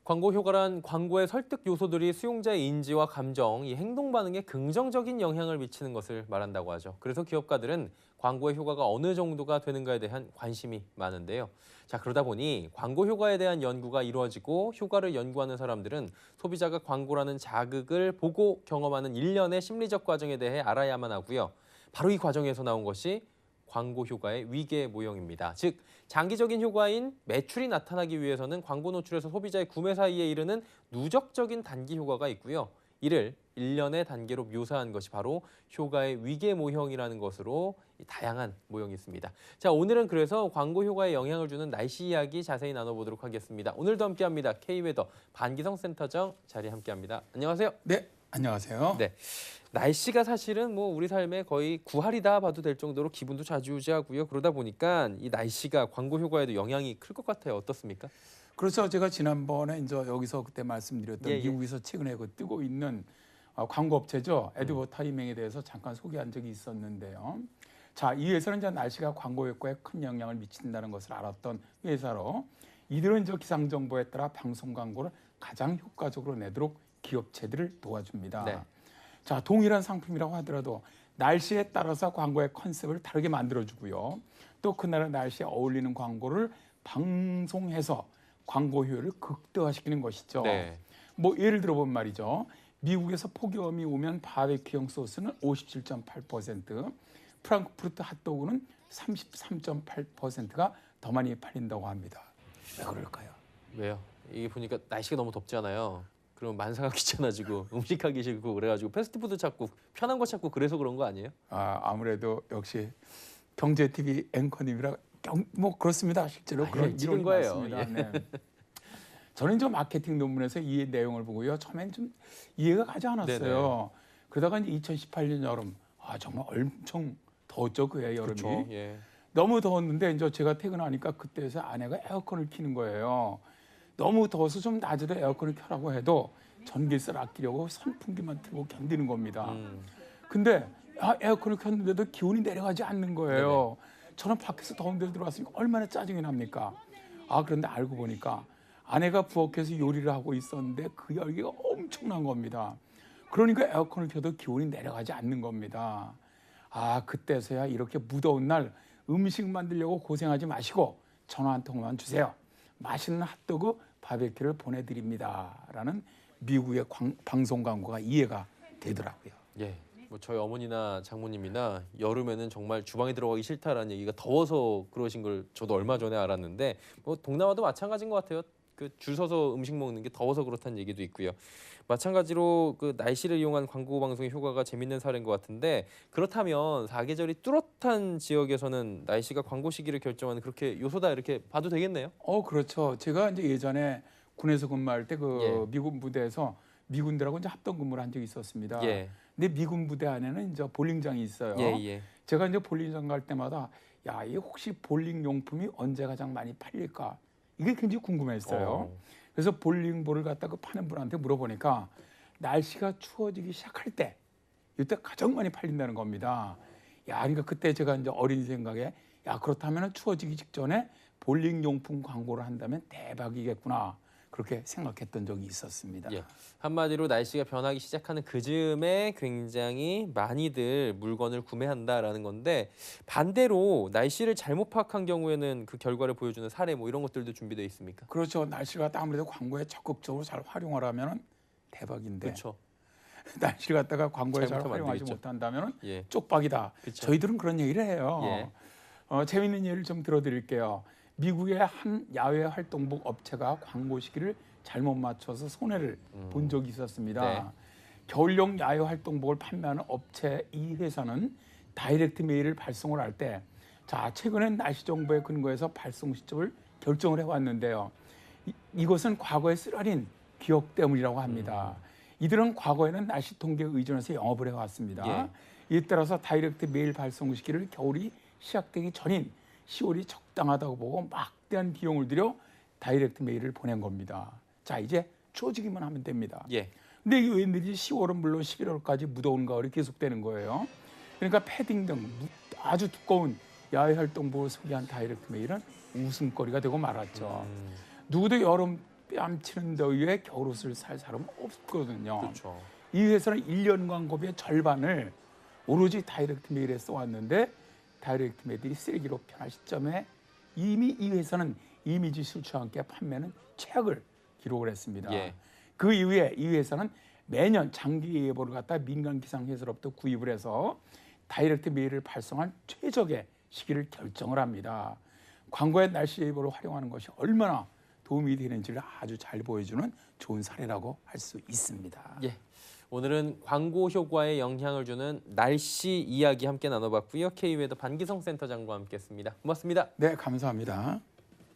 광고 효과란 광고의 설득 요소들이 수용자의 인지와 감정, 이 행동 반응에 긍정적인 영향을 미치는 것을 말한다고 하죠. 그래서 기업가들은 광고의 효과가 어느 정도가 되는가에 대한 관심이 많은데요. 자, 그러다 보니 광고 효과에 대한 연구가 이루어지고 효과를 연구하는 사람들은 소비자가 광고라는 자극을 보고 경험하는 일련의 심리적 과정에 대해 알아야만 하고요. 바로 이 과정에서 나온 것이 광고 효과의 위계 모형입니다. 즉, 장기적인 효과인 매출이 나타나기 위해서는 광고 노출에서 소비자의 구매 사이에 이르는 누적적인 단기 효과가 있고요. 이를 일련의 단계로 묘사한 것이 바로 효과의 위계 모형이라는 것으로 다양한 모형이 있습니다. 자, 오늘은 그래서 광고 효과에 영향을 주는 날씨 이야기 자세히 나눠보도록 하겠습니다. 오늘도 함께합니다. K웨더 반기성 센터장 자리에 함께합니다. 안녕하세요. 네, 안녕하세요. 네. 날씨가 사실은 뭐 우리 삶의 거의 구할이다 봐도 될 정도로 기분도 좌지우지하고요. 그러다 보니까 이 날씨가 광고 효과에도 영향이 클 것 같아요. 어떻습니까? 그렇죠. 제가 지난번에 이제 여기서 그때 말씀드렸던 예. 미국에서 최근에 뜨고 있는 광고 업체죠. 애드버타이밍에 대해서 잠깐 소개한 적이 있었는데요. 자, 이 회사는 이제 날씨가 광고 효과에 큰 영향을 미친다는 것을 알았던 회사로 이들은 이제 기상 정보에 따라 방송 광고를 가장 효과적으로 내도록 기업체들을 도와줍니다. 네. 자, 동일한 상품이라고 하더라도 날씨에 따라서 광고의 컨셉을 다르게 만들어주고요. 또 그날의 날씨에 어울리는 광고를 방송해서 광고 효율을 극대화시키는 것이죠. 네. 뭐 예를 들어보면 말이죠. 미국에서 폭염이 오면 바베큐용 소스는 57.8%, 프랑크푸르트 핫도그는 33.8%가 더 많이 팔린다고 합니다. 왜 그럴까요? 왜요? 이게 보니까 날씨가 너무 덥잖아요. 그럼 만사가 귀찮아지고 음식하기 싫고 그래가지고 패스트푸드 찾고 편한 거 찾고 그래서 그런 거 아니에요? 아무래도 역시 경제 TV 앵커님이라 뭐 그렇습니다. 실제로 그런 찍은 이론이 거예요. 많습니다. 예. 네. 저는 저 마케팅 논문에서 이 내용을 보고요. 처음엔 좀 이해가 가지 않았어요. 네네. 그러다가 이제 2018년 여름, 정말 엄청 더웠죠. 그해 여름이. 그렇죠. 예. 너무 더웠는데 이제 제가 퇴근하니까 그때서 아내가 에어컨을 켜는 거예요. 너무 더워서 좀 낮에도 에어컨을 켜라고 해도 전기세를 아끼려고 선풍기만 틀고 견디는 겁니다. 근데 에어컨을 켰는데도 기온이 내려가지 않는 거예요. 저는 밖에서 더운 데를 들어왔으니까 얼마나 짜증이 납니까? 그런데 알고 보니까 아내가 부엌에서 요리를 하고 있었는데 그 열기가 엄청난 겁니다. 그러니까 에어컨을 켜도 기온이 내려가지 않는 겁니다. 그때서야 이렇게 무더운 날 음식 만들려고 고생하지 마시고 전화 한 통만 주세요. 맛있는 핫도그 바베큐를 보내드립니다. 라는 미국의 방송 광고가 이해가 되더라고요. 예. 뭐 저희 어머니나 장모님이나 여름에는 정말 주방에 들어가기 싫다라는 얘기가 더워서 그러신 걸 저도 얼마 전에 알았는데 뭐 동남아도 마찬가지인 것 같아요. 그 줄 서서 음식 먹는 게 더워서 그렇다는 얘기도 있고요. 마찬가지로 그 날씨를 이용한 광고 방송의 효과가 재밌는 사례인 것 같은데 그렇다면 사계절이 뚜렷한 지역에서는 날씨가 광고 시기를 결정하는 그렇게 요소다 이렇게 봐도 되겠네요. 그렇죠. 제가 이제 예전에 군에서 근무할 때 예. 미군 부대에서 미군들하고 이제 합동 근무를 한 적이 있었습니다. 예. 근데 미군 부대 안에는 이제 볼링장이 있어요. 예. 제가 이제 볼링장 갈 때마다 이 혹시 볼링 용품이 언제 가장 많이 팔릴까? 이게 굉장히 궁금했어요. 그래서 볼링볼을 갖다가 파는 분한테 물어보니까 날씨가 추워지기 시작할 때 이때 가장 많이 팔린다는 겁니다. 그러니까 그때 제가 이제 어린 생각에 그렇다면 추워지기 직전에 볼링 용품 광고를 한다면 대박이겠구나. 그렇게 생각했던 적이 있었습니다. 예. 한마디로 날씨가 변하기 시작하는 그 즈음에 굉장히 많이들 물건을 구매한다라는 건데 반대로 날씨를 잘못 파악한 경우에는 그 결과를 보여주는 사례 뭐 이런 것들도 준비되어 있습니까? 그렇죠. 날씨가 아무래도 광고에 적극적으로 잘 활용하려면 대박인데 그렇죠. 날씨를 갖다가 광고에 잘 잘못하면 안 활용하지 되겠죠. 못한다면 예. 쪽박이다. 그쵸. 저희들은 그런 얘기를 해요. 예. 재미있는 예를 좀 들어드릴게요. 미국의 한 야외 활동복 업체가 광고 시기를 잘못 맞춰서 손해를 본 적이 있었습니다. 네. 겨울용 야외 활동복을 판매하는 업체 이 회사는 다이렉트 메일을 발송을 할 때 최근엔 날씨 정보에 근거해서 발송 시점을 결정을 해왔는데요. 이것은 과거에 쓰라린 기억 때문이라고 합니다. 이들은 과거에는 날씨 통계에 의존해서 영업을 해왔습니다. 예. 이에 따라서 다이렉트 메일 발송 시기를 겨울이 시작되기 전인 10월이 적당하다고 보고 막대한 비용을 들여 다이렉트 메일을 보낸 겁니다. 이제 추워지기만 하면 됩니다. 예. 근데 이게 웬일인지 10월은 물론 11월까지 무더운 가을이 계속되는 거예요. 그러니까 패딩 등 아주 두꺼운 야외 활동복을 소개한 다이렉트 메일은 웃음거리가 되고 말았죠. 누구도 여름 뺨치는 더위에 겨울옷을 살 사람은 없거든요. 그렇죠. 이 회사는 1년 광고비의 절반을 오로지 다이렉트 메일에 써왔는데 다이렉트 메일이 쓰레기로 변할 시점에 이미 이 회사는 이미지 수출과 함께 판매는 최악을 기록을 했습니다. 예. 그 이후에 이 회사는 매년 장기 예보를 갖다 민간 기상 회사로부터 구입을 해서 다이렉트 메일을 발송한 최적의 시기를 결정을 합니다. 광고의 날씨 예보를 활용하는 것이 얼마나 도움이 되는지를 아주 잘 보여주는 좋은 사례라고 할 수 있습니다. 예. 오늘은 광고 효과에 영향을 주는 날씨 이야기 함께 나눠봤고요. K웨더 반기성 센터장과 함께했습니다. 고맙습니다. 네, 감사합니다.